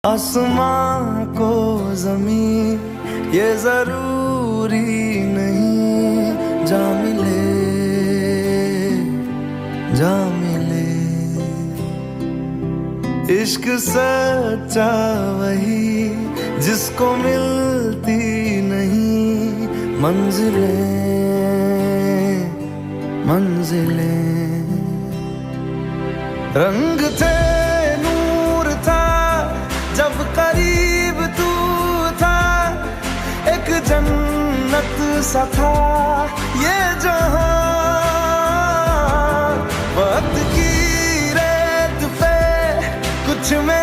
आसमां को ज़मीं ये ज़रूरी नहीं, जा मिले जा मिले। इश्क सच्चा वही जिसको मिलती नहीं मंजिलें मंजिलें। रंग थे नूर था जब करीब तू था, एक जन्नत सा था ये जहां। वक्त की रेत पे कुछ में